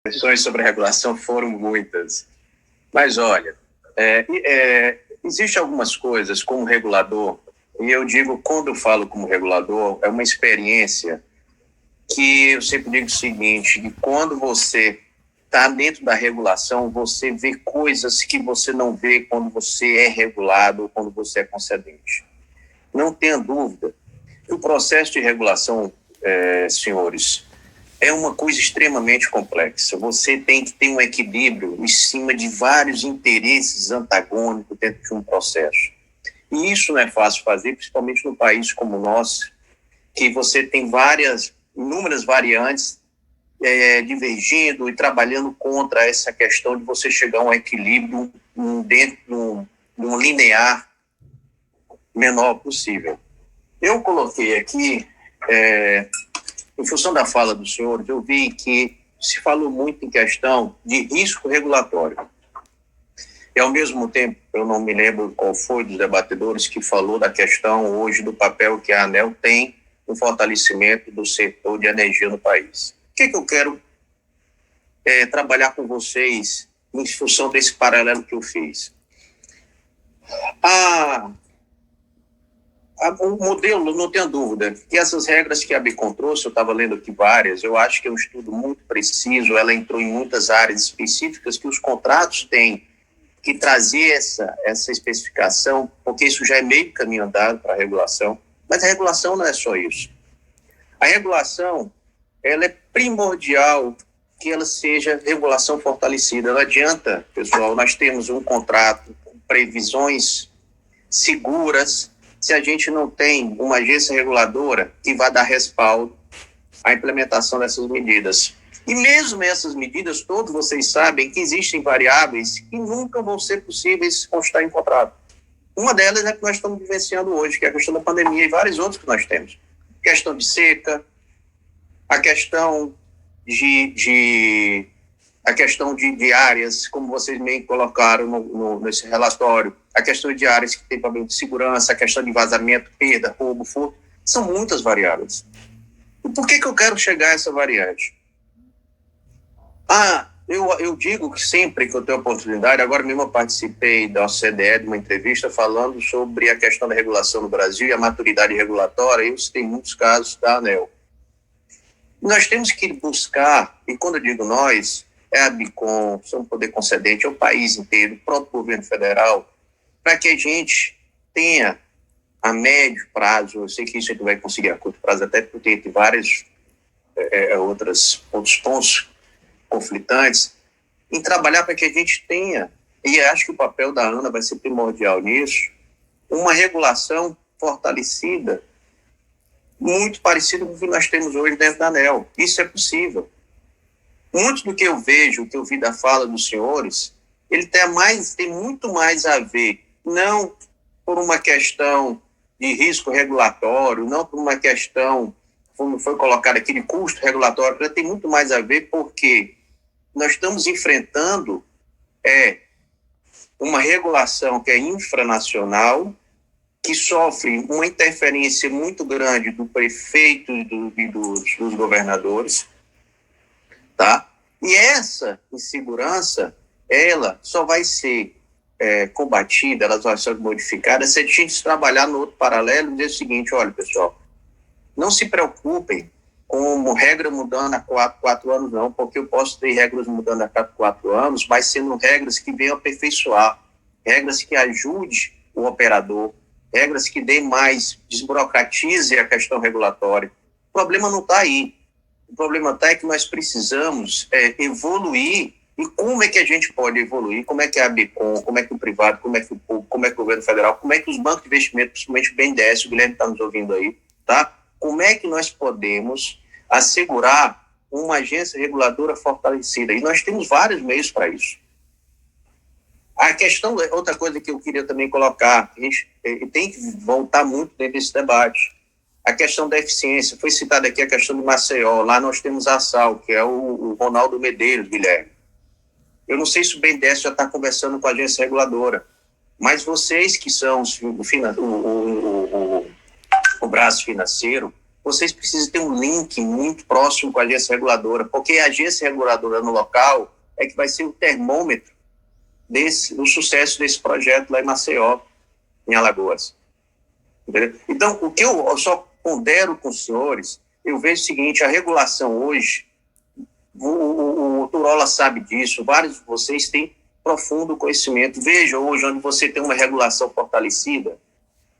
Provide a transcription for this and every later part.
Questões sobre a regulação foram muitas. Mas, olha, existe algumas coisas como regulador, e eu digo, quando eu falo como regulador, é uma experiência que eu sempre digo o seguinte, que quando você está dentro da regulação, você vê coisas que você não vê quando você é regulado ou quando você é concedente. Não tenha dúvida que o processo de regulação, senhores, é uma coisa extremamente complexa. Você tem que ter um equilíbrio em cima de vários interesses antagônicos dentro de um processo. E isso não é fácil fazer, principalmente num país como o nosso, que você tem inúmeras variantes divergindo e trabalhando contra essa questão de você chegar a um equilíbrio dentro de um linear menor possível. Eu coloquei aqui, em função da fala do senhor, eu vi que se falou muito em questão de risco regulatório. E, ao mesmo tempo, eu não me lembro qual foi dos debatedores que falou da questão hoje do papel que a ANEEL tem no fortalecimento do setor de energia no país. O que eu quero trabalhar com vocês em função desse paralelo que eu fiz? O modelo, não tenho dúvida, que essas regras que a Bicom trouxe, eu estava lendo aqui várias, eu acho que é um estudo muito preciso, ela entrou em muitas áreas específicas que os contratos têm que trazer essa especificação, porque isso já é meio caminho andado para a regulação, mas a regulação não é só isso. A regulação, ela é primordial que ela seja regulação fortalecida. Não adianta, pessoal, nós temos um contrato com previsões seguras se a gente não tem uma agência reguladora que vai dar respaldo à implementação dessas medidas. E mesmo essas medidas, todos vocês sabem que existem variáveis que nunca vão ser possíveis constar em contrato. Uma delas é que nós estamos vivenciando hoje, que é a questão da pandemia e vários outros que nós temos. A questão de seca, a questão de áreas, como vocês bem colocaram nesse relatório, a questão de áreas que tem problema de segurança, a questão de vazamento, perda, roubo, furto, são muitas variáveis. E por que eu quero chegar a essa variante? Eu digo que sempre que eu tenho oportunidade, agora mesmo eu participei da OCDE, de uma entrevista falando sobre a questão da regulação no Brasil e a maturidade regulatória, e eu citei muitos casos da ANEEL. Nós temos que buscar, e quando eu digo nós, é a Bicom, é um poder concedente, é o país inteiro, o próprio governo federal, para que a gente tenha a médio prazo, eu sei que isso a gente vai conseguir a curto prazo, até porque tem vários outros pontos conflitantes, em trabalhar para que a gente tenha, e acho que o papel da ANA vai ser primordial nisso, uma regulação fortalecida, muito parecido com o que nós temos hoje dentro da ANEEL. Isso é possível. Muito do que eu vejo, o que eu vi da fala dos senhores, ele tem muito mais a ver, não por uma questão de risco regulatório, não por uma questão, como foi colocado aqui, de custo regulatório, ele tem muito mais a ver porque nós estamos enfrentando uma regulação que é infranacional, que sofre uma interferência muito grande do prefeito e dos governadores, tá? E essa insegurança, ela só vai ser combatida, ela vai ser modificada se a gente trabalhar no outro paralelo e dizer o seguinte: olha, pessoal, não se preocupem com regra mudando a 4 anos, não, porque eu posso ter regras mudando a 4 anos, mas sendo regras que venham aperfeiçoar, regras que ajudem o operador, regras que dêem mais, desburocratize a questão regulatória. O problema não está aí. O problema está que nós precisamos evoluir. E como é que a gente pode evoluir? Como é que a Bicom, como é que o privado, como é que o público, como é que o governo federal, como é que os bancos de investimento, principalmente o BNDES, o Guilherme está nos ouvindo aí, tá? Como é que nós podemos assegurar uma agência reguladora fortalecida? E nós temos vários meios para isso. A questão, outra coisa que eu queria também colocar, a gente tem que voltar muito dentro desse debate. A questão da eficiência, foi citada aqui a questão de Maceió, lá nós temos a SAL, que é o Ronaldo Medeiros, Guilherme. Eu não sei se o BNDES já está conversando com a agência reguladora, mas vocês que são o braço financeiro, vocês precisam ter um link muito próximo com a agência reguladora, porque a agência reguladora no local é que vai ser o termômetro do sucesso desse projeto lá em Maceió, em Alagoas. Entendeu? Então, o que eu só pondero com os senhores, eu vejo o seguinte: a regulação hoje, o Turola sabe disso, vários de vocês têm profundo conhecimento. Veja hoje onde você tem uma regulação fortalecida,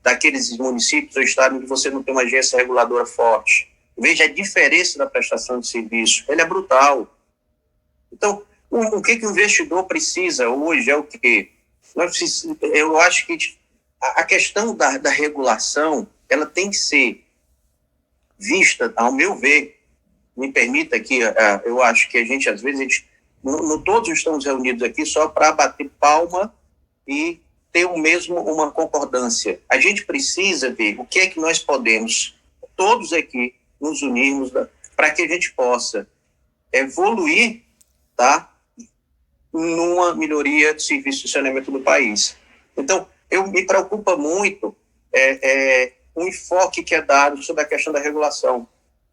daqueles municípios ou estados onde você não tem uma agência reguladora forte. Veja a diferença da prestação de serviço. Ela é brutal. Então, o que o investidor precisa hoje é o quê? Eu acho que a questão da regulação, ela tem que ser vista, ao meu ver, me permita aqui, eu acho que a gente, às vezes, todos estamos reunidos aqui só para bater palma e ter uma concordância. A gente precisa ver o que é que nós podemos, todos aqui, nos unirmos para que a gente possa evoluir, tá, numa melhoria do serviço de saneamento do país. Então, me preocupa muito o enfoque que é dado sobre a questão da regulação.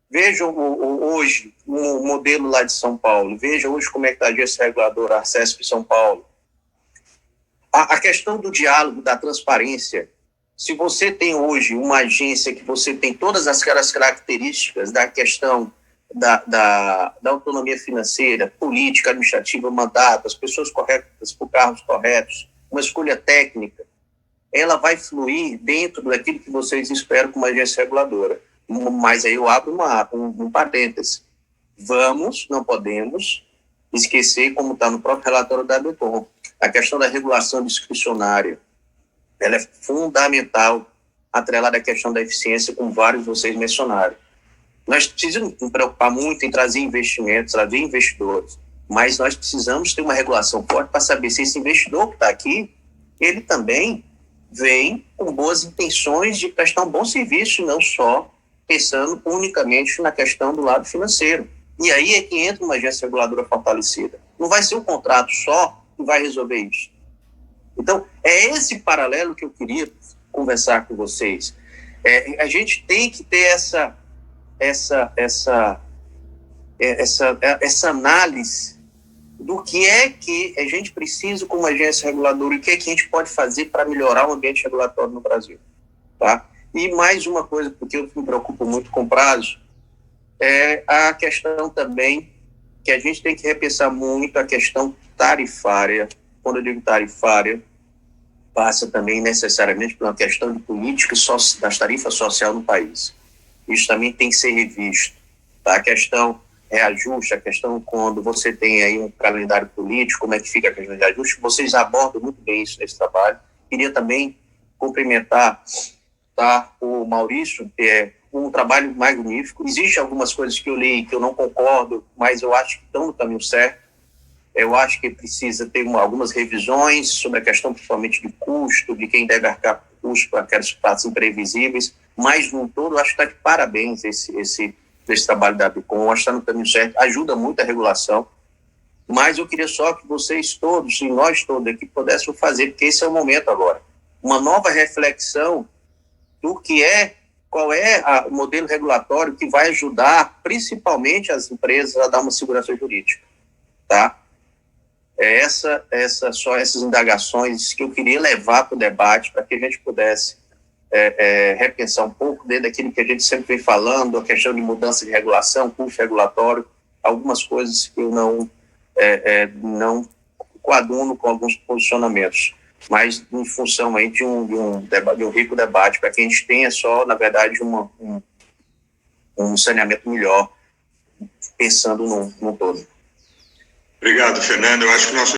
Vejam hoje o modelo lá de São Paulo, vejam hoje como é que está a agência reguladora, a ARCESP São Paulo. A questão do diálogo, da transparência, se você tem hoje uma agência que você tem todas aquelas características da questão da autonomia financeira, política, administrativa, mandato, as pessoas corretas por cargos corretos, uma escolha técnica, ela vai fluir dentro daquilo que vocês esperam com uma agência reguladora. Mas aí eu abro um parêntese. Não podemos esquecer, como está no próprio relatório da ABCOM, a questão da regulação discricionária. Ela é fundamental, atrelada à questão da eficiência, como vários de vocês mencionaram. Nós precisamos nos preocupar muito em trazer investimentos, trazer investidores, mas nós precisamos ter uma regulação forte para saber se esse investidor que está aqui, ele também vem com boas intenções de prestar um bom serviço, não só pensando unicamente na questão do lado financeiro. E aí é que entra uma agência reguladora fortalecida. Não vai ser um contrato só que vai resolver isso. Então, é esse paralelo que eu queria conversar com vocês. A gente tem que ter essa análise do que é que a gente precisa como agência reguladora e o que é que a gente pode fazer para melhorar o ambiente regulatório no Brasil. Tá? E mais uma coisa, porque eu me preocupo muito com prazo, é a questão também que a gente tem que repensar muito a questão tarifária. Quando eu digo tarifária, passa também necessariamente por uma questão de política das tarifas sociais no país. Isso também tem que ser revisto. Tá? A questão reajuste, a questão quando você tem aí um calendário político, como é que fica a questão de ajuste, vocês abordam muito bem isso nesse trabalho. Queria também cumprimentar, tá, o Maurício, que é um trabalho magnífico. Existem algumas coisas que eu li que eu não concordo, mas eu acho que estão no caminho certo. Eu acho que precisa ter algumas revisões sobre a questão principalmente de custo, de quem deve arcar custo para aquelas pratos imprevisíveis, mas no todo eu acho que está de parabéns esse trabalho da ABCOM, acho que está no caminho certo, ajuda muito a regulação, mas eu queria só que vocês todos, e nós todos aqui, pudéssemos fazer, porque esse é o momento agora, uma nova reflexão do que qual é o modelo regulatório que vai ajudar principalmente as empresas a dar uma segurança jurídica, tá? Só essas indagações que eu queria levar para o debate, para que a gente pudesse repensar um pouco dentro daquilo que a gente sempre vem falando, a questão de mudança de regulação, custo regulatório, algumas coisas que eu não coaduno com alguns posicionamentos, mas em função aí de um rico debate, para que a gente tenha só, na verdade, um saneamento melhor, pensando no todo. Obrigado, Fernando. Eu acho que o nosso